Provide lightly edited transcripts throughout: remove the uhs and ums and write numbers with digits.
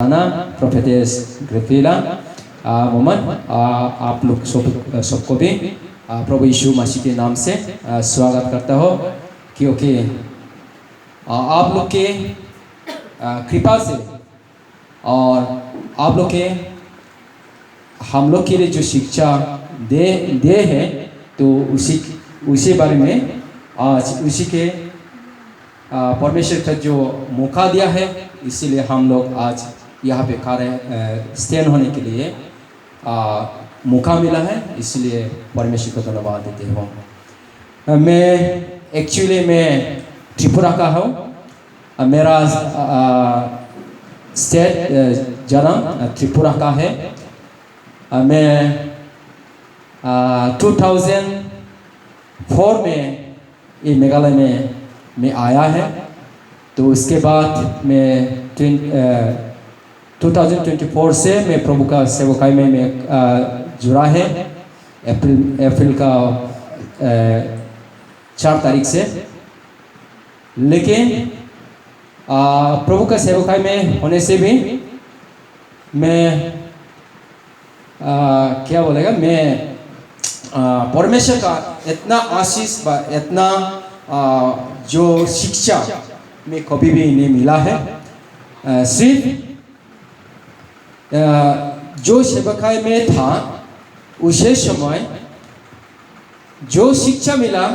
Ana, Prophetess Grafila, मोमन आप लोग सबको भी प्रभु यीशु मसीह के नाम से स्वागत करता हो, क्योंकि आप लोग के कृपा से और आप लोग के हम लोग के लिए जो शिक्षा दे है, तो उसी बारे में आज उसी के परमेश्वर का जो मौका दिया है, इसीलिए हम लोग आज यहाँ पे खड़े स्टैंड होने के लिए मौका मिला है, इसलिए परमेश्वर को धन्यवाद देते हो। मैं त्रिपुरा का हूँ। मेरा स्टेट जन्म त्रिपुरा का है। मैं 2004 में ये मेघालय में आया है। तो उसके बाद मैं 2024 से मैं प्रभु का सेवकाई में जुड़ा है। अप्रैल का 4 तारीख से। लेकिन प्रभु का सेवकाई में होने से भी मैं क्या बोलेगा, मैं परमेश्वर का इतना आशीष इतना जो शिक्षा में कभी भी नहीं मिला है। सिर्फ जो सेवकाई में था उसे समय जो शिक्षा मिला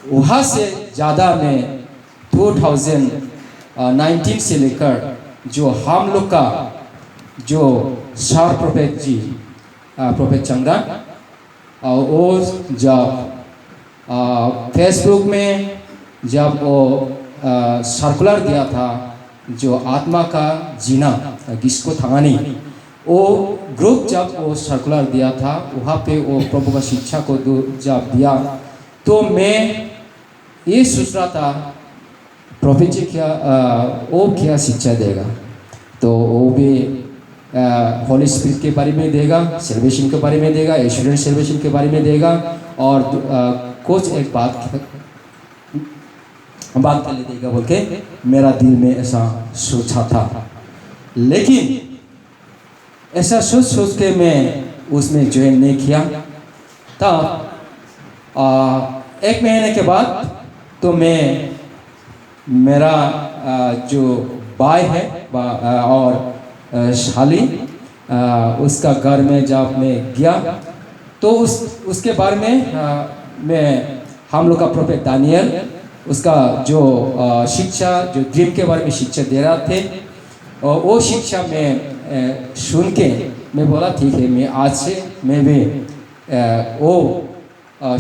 वहाँ से ज़्यादा मैं 2019 से लेकर जो हम लोग का जो सर प्रोफेट जी प्रोफेट चंद्रा वो जब फेसबुक में जब वो सर्कुलर दिया था, जो आत्मा का जीना किसको थानी, वो ग्रुप जब वो सर्कुलर दिया था वहाँ पे वो प्रभु का शिक्षा को जब दिया, तो मैं ये सोच रहा था प्रॉफिट जी वो क्या शिक्षा देगा। तो वो भी होली स्पिरिट के बारे में देगा, सेलिब्रेशन के बारे में देगा, एश्योरेंस सेलिब्रेशन के बारे में देगा, और कुछ एक बात कर ले देगा बोल के मेरा दिल में ऐसा सोचा था। लेकिन ऐसा सोच के मैं उसमें ज्वाइन नहीं किया। तब 1 महीने के बाद तो मैं मेरा जो भाई है और शाली उसका घर में जब मैं गया, तो उसके बारे में मैं हम लोग का प्रोफेट दानियल उसका जो शिक्षा जो ड्रीम के बारे में शिक्षा दे रहा थे, और वो शिक्षा में सुन के मैं बोला ठीक है, मैं आज से मैं भी वो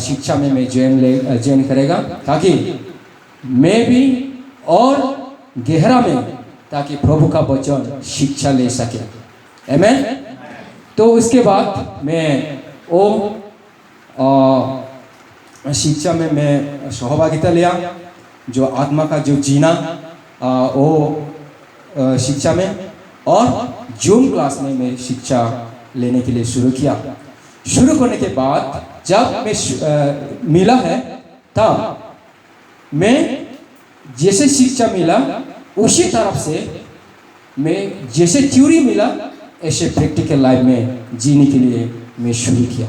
शिक्षा में मैं ज्वाइन करेगा, ताकि मैं भी और गहरा में ताकि प्रभु का वचन शिक्षा ले सके। आमीन। तो उसके बाद मैं वो शिक्षा में मैं सहभागिता लिया, जो आत्मा का जो जीना वो शिक्षा में, और जूम क्लास में मैं शिक्षा लेने के लिए शुरू किया। शुरू करने के बाद जब मैं मिला है, तब मैं जैसे शिक्षा मिला उसी तरफ से मैं जैसे थ्योरी मिला ऐसे प्रैक्टिकल लाइफ में जीने के लिए मैं शुरू किया।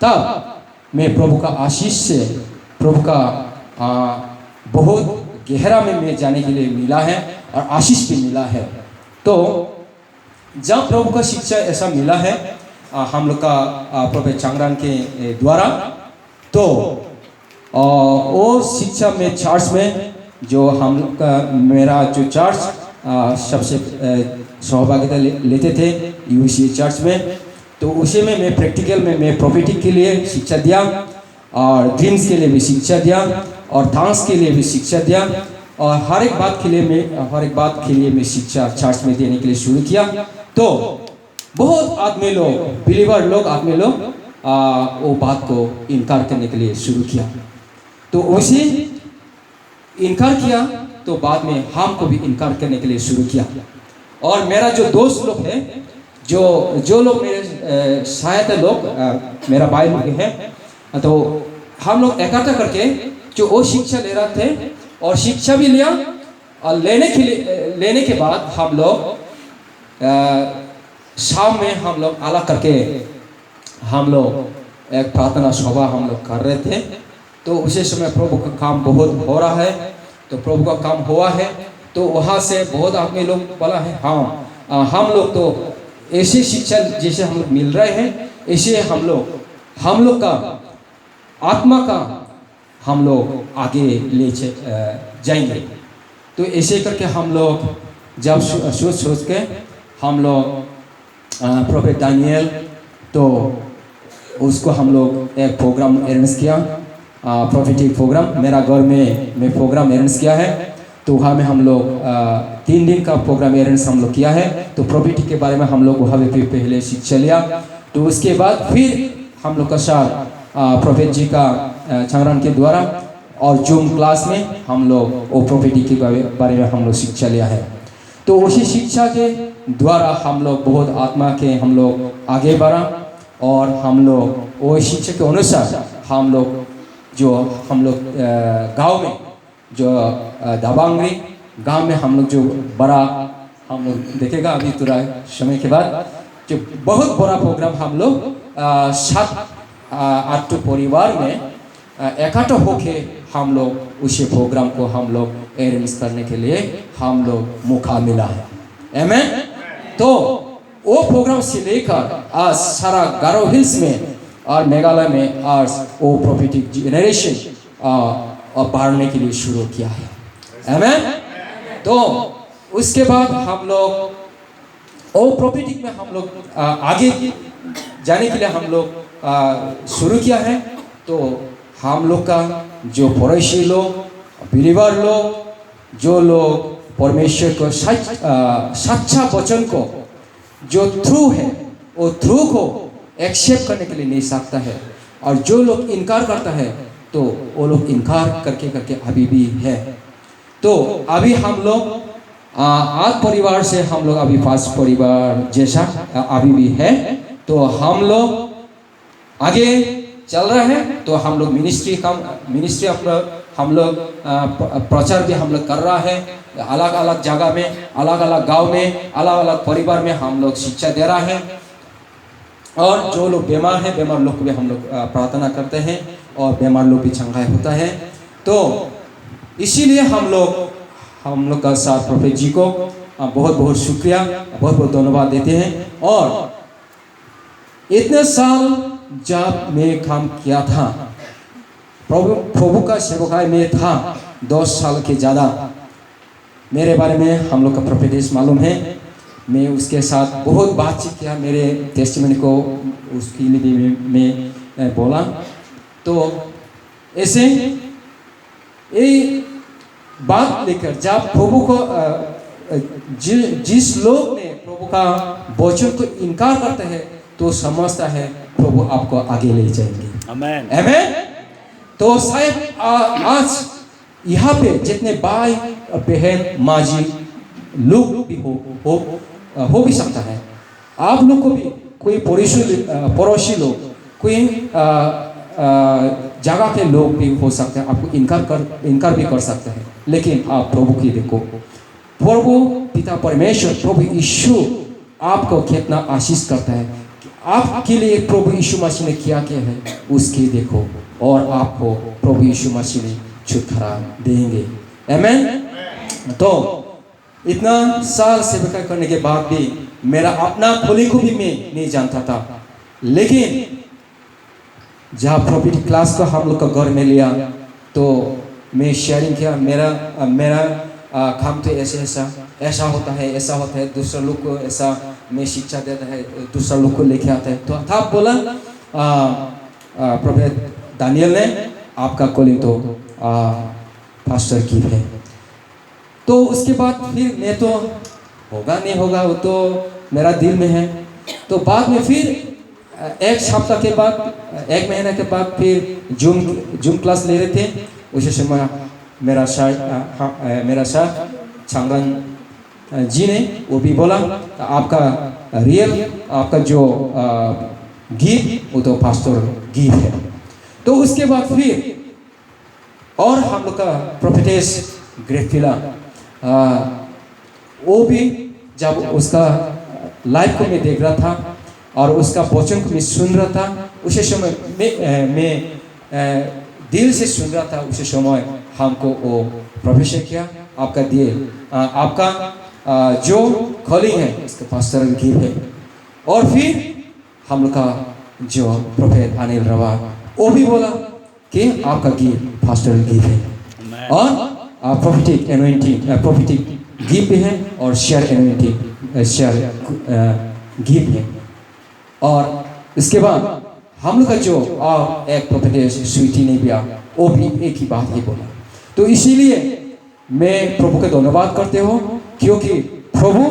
तब मैं प्रभु का आशीष से प्रभु का बहुत गहरा में मैं जाने के लिए मिला है और आशीष भी मिला है। तो जब प्रभु का शिक्षा ऐसा मिला है हम लोग का प्रोफेट चांगरान के द्वारा, तो वो शिक्षा में चर्च में जो हम लोग का मेरा जो चर्च सबसे सहभागिता लेते थे यूसी चर्च में, तो उसी में मैं प्रैक्टिकल में मैं प्रोफेटिक के लिए शिक्षा दिया, और ड्रीम्स के लिए भी शिक्षा दिया, और थॉन्ग्स के लिए भी शिक्षा दिया, और हर एक बात के लिए मैं शिक्षा चर्च में देने के लिए शुरू किया। तो बहुत आदमी लोग बिलीवर लोग आदमी लोग वो बात को इनकार करने के लिए शुरू किया। तो उसे इनकार किया, तो बाद में हमको भी इनकार करने के लिए शुरू किया। और मेरा जो दोस्त लोग हैं, जो लोग मेरे सहायता लोग मेरा भाई लोग हैं, तो हम लोग इकट्ठा करके जो वो शिक्षा ले रहे थे और शिक्षा भी लिया, और लेने के बाद हम लोग शाम में हम लोग अलग करके हम लोग एक प्रार्थना सभा हम लोग कर रहे थे। तो उसी समय प्रभु का काम बहुत हो रहा है, तो प्रभु का काम हुआ है। तो वहाँ से बहुत आदमी लोग बोला है हाँ हम लोग तो ऐसी शिक्षा जैसे हम लोग मिल रहे हैं, ऐसे हम लोग का आत्मा का हम लोग आगे ले जाएंगे। तो ऐसे करके हम लोग जब सोच के हम लोग प्रोफेट दानियल, तो उसको हम लोग एक प्रोग्राम अरेंज किया, प्रोफेटिक प्रोग्राम मेरा घर में मैं प्रोग्राम अरेंज किया है। तो वहाँ में हम लोग 3 दिन का प्रोग्राम अरेंज हम लोग किया है। तो प्रोफेटिक के बारे में हम लोग वहाँ पे पहले शिक्षा लिया। तो उसके बाद फिर हम लोग का साथ प्रोफेट जी का छांगरान के द्वारा और जूम क्लास में हम लोग वो प्रोफेटिक के बारे में हम लोग शिक्षा लिया है। तो उसी शिक्षा के द्वारा हम लोग बहुत आत्मा के हम लोग आगे बढ़ा, और हम लोग वो शिक्षा के अनुसार हम लोग गांव में जो दबांगरी गांव में हम लोग जो बड़ा हम लोग देखेगा अभी थोड़ा समय के बाद, जो बहुत बड़ा प्रोग्राम हम लोग 7-8 परिवार में इकट्ठा होके हम लोग उसी प्रोग्राम को हम लोग अरेंज करने के लिए हम लोग मौका मिला है। आमीन। तो वो प्रोग्राम से लेकर आज सारा गारो हिल्स में और मेघालय में आज वो प्रोफेटिक जनरेशन और बढ़ने के लिए शुरू किया है। आमीन। तो उसके बाद हम लोग वो प्रोफेटिक में हम लोग आगे जाने के लिए हम लोग शुरू किया है। तो हम लोग का जो पड़ोसी लोग, परिवार लोग, जो लोग परमेश्वर को सच्चा वचन को जो थ्रू है वो थ्रू को एक्सेप्ट करने के लिए नहीं सकता है, और जो लोग इनकार करता है तो वो लोग इनकार करके करके अभी भी है। तो अभी हम लोग 8 परिवार से हम लोग अभी 5 परिवार जैसा अभी भी है। तो हम लोग आगे चल रहे हैं। तो हम लोग मिनिस्ट्री हम लोग प्रचार भी हम लोग कर रहा है, अलग अलग जगह में, अलग अलग गांव में, अलग अलग परिवार में हम लोग शिक्षा दे रहा है। और जो लोग बीमार हैं, बीमार लोग को भी हम लोग प्रार्थना करते हैं, और बीमार लोग भी चंगाई होता है। तो इसीलिए हम लोग का साथ प्रोफेट जी को बहुत बहुत शुक्रिया, बहुत बहुत धन्यवाद देते हैं। और इतने साल जब मैं काम किया था, प्रभु का सेवकाई में था 10 साल के ज़्यादा, मेरे बारे में हम लोग का प्रोफेटिस मालूम है। मैं उसके साथ बहुत बातचीत किया, मेरे टेस्टिमनी को उसके लिए भी मैं बोला। तो ऐसे ये बात लेकर जब प्रभु को जिस लोग ने प्रभु का वचन को इनकार करते हैं, तो समझता है प्रभु आपको आगे ले जाएंगे। आमीन। आमीन। तो शायद आज यहाँ पे जितने भाई और बहन माजी लोग भी हो भी सकता है, आप लोग को भी कोई पड़ोसी लोग, कोई जगह के लोग भी हो सकते हैं, आपको इनकार भी कर सकते हैं। लेकिन आप प्रभु की देखो, प्रभु पिता परमेश्वर, प्रभु यीशु आपको कितना आशीष करता है। आपके लिए प्रभु यीशु मसीह ने क्या किया है उसके देखो, और आपको प्रभु यीशु मसीह ने छुटकारा देंगे। आमीन। तो इतना साल सेवा करने के बाद भी मेरा अपना खोली को भी मैं नहीं जानता था, लेकिन जहाँ प्रोफेटिक क्लास को हम लोग का घर में लिया, तो मैं शेयरिंग किया, मेरा काम तो ऐसा होता है, ऐसा होता है, दूसरा लोग को ऐसा मैं शिक्षा देता है, दूसरा लोग को लेके आता है। तो था बोला प्रोफेट दानियल ने, आपका कॉलिंग तो पास्टर की है। तो उसके बाद फिर मैं तो होगा नहीं होगा वो तो मेरा दिल में है। तो बाद में फिर 1 सप्ताह के बाद, 1 महीना के बाद फिर जूम क्लास ले रहे थे। उसी समय मेरा साथ छांगरान जी ने वो भी बोला, आपका आपका जो गीत वो तो पास्टर गीत है। तो उसके बाद फिर और हम लोग का प्रोफेटेस ग्रेफिला, वो भी जब उसका लाइव को मैं देख रहा था और उसका वचन को मैं सुन रहा था। उसी समय मैं दिल से सुन रहा था। उसी समय हमको वो प्रवेश किया। आपका दिल आपका जो कॉलिंग है उसका पास्टरल गिफ्ट है। और फिर हम लोग का जो प्रोफेट अनिल रवा वो भी बोला कि आपका गिफ्ट पास्टरल गिफ्ट है और प्रोफेटिक एनॉइंटिंग प्रोफेटिक गिफ्ट भी है और शेयर एनॉइंटिंग शेयर गिफ्ट है। और इसके बाद हम लोग का जो एक प्रोफेट स्वीटी ने भी वो भी एक ही बात ही बोला। तो इसीलिए मैं प्रभु का धन्यवाद करते हो क्योंकि प्रभु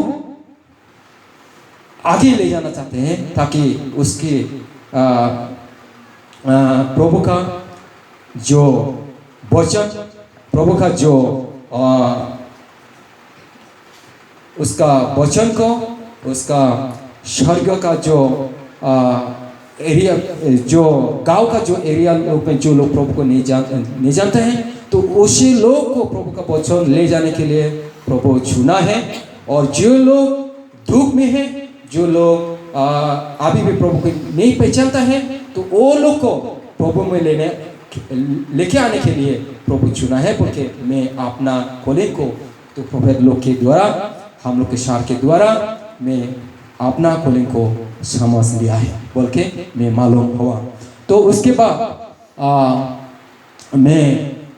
आगे ले जाना चाहते हैं ताकि उसके प्रभु का जो वचन, प्रभु का जो उसका वचन को, उसका स्वर्ग का जो एरिया, जो गांव का जो एरिया लोग में जो लोग प्रभु को नहीं जानते हैं, तो उसी लोग को प्रभु का वचन ले जाने के लिए प्रभु चुना है। और जो लोग दुख में हैं, जो लोग अभी भी प्रभु को नहीं पहचानता है, तो वो लोग को प्रभु में लेके आने के लिए प्रभु चुना है। बोलके मैं अपना कॉलिंग को तो प्रोफेट लोग के द्वारा, हम लोग के सार के द्वारा मैं अपना कॉलिंग को समझ लिया है बोल के मैं मालूम हुआ। तो उसके बाद मैं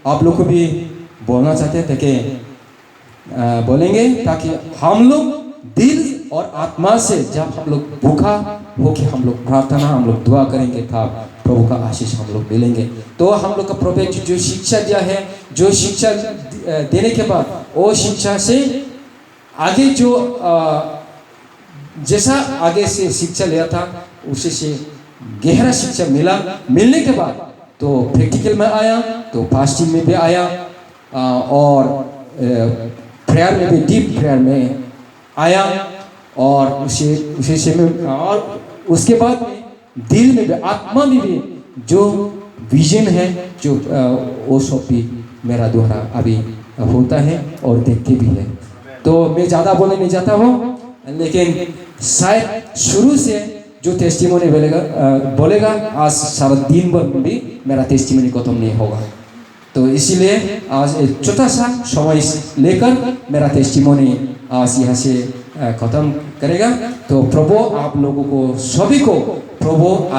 आप लोग को भी बोलना चाहते थे कि बोलेंगे ताकि हम लोग दिल और आत्मा से जब हम लोग भूखा हो के हम लोग प्रार्थना, हम लोग दुआ करेंगे तब प्रभु का आशीष हम लोग मिलेंगे। तो हम लोग का प्रोफेट जो शिक्षा दिया है, जो शिक्षा देने के बाद वो शिक्षा से आगे जो जैसा आगे से शिक्षा लिया था उसी से गहरा शिक्षा मिलने के बाद तो प्रैक्टिकल में आया, तो फास्टिंग में भी आया और प्रेयर में भी, डीप प्रेयर में आया और उसी से में, और उसके बाद दिल में भी, आत्मा में भी जो विजन है, जो वो सब भी मेरा द्वारा अभी होता है और देखते भी है। तो मैं ज़्यादा बोलने नहीं चाहता हूँ, लेकिन शायद शुरू से जो टेस्टिमोनी बोलेगा आज सारा दिन भर भी मेरा टेस्टिमोनी खत्म नहीं होगा। तो इसीलिए आज एक छोटा सा समय लेकर मेरा टेस्टिमोनी आज यहाँ से खत्म करेगा। तो प्रभु आप लोगों को सभी को प्रभु